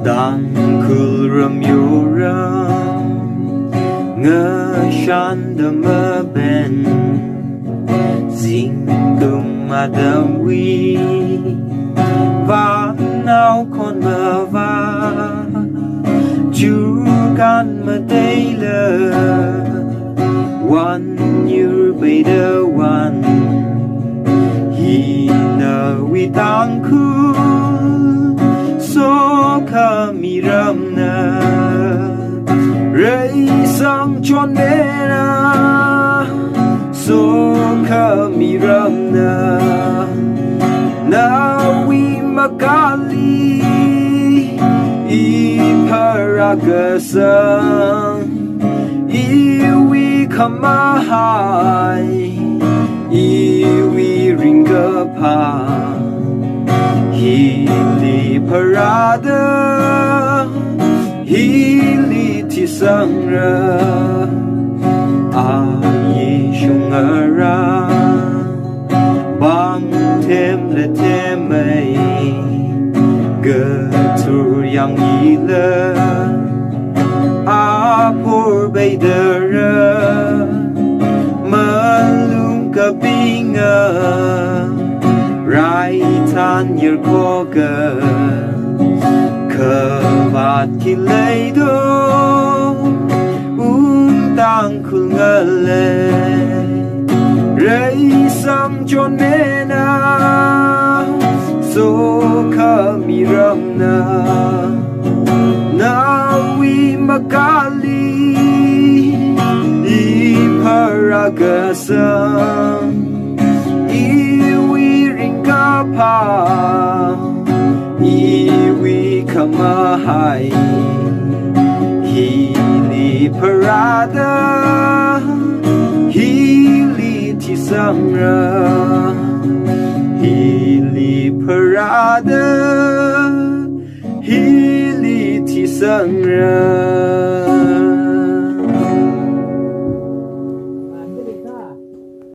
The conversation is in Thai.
ดังคุลรำยูรำเงอฉันเดมเบนซิงกุมมาดวีวานเอาคนมาว่าจูกันมาได้เลยวันยูไปเดวันฮีนาวิตังคูโซคามีรำนาเรยสังชนเนนาโซคามีรำนานาวิมากาลีอีพารากสังอีวิขมาหายอีวิริงกพาฮีลีพราดาฮีลีที่สังระอายิชงอาราบางเทมและเทมไม่เกิดทุยังยีเลอาพูดไปเดรมาลุงกับบิงไรทานยร์โคเกบาดที่เลยดูตังคุลเงเลเรยสัมจนเมนาโซคามีรำนานาวิมากาลีอีพารากสังอีวิริงกาพาอีวิขมาหายฮีลีพราดาฮีลีที่สังระฮีลีพราดาฮีลีที่สังระ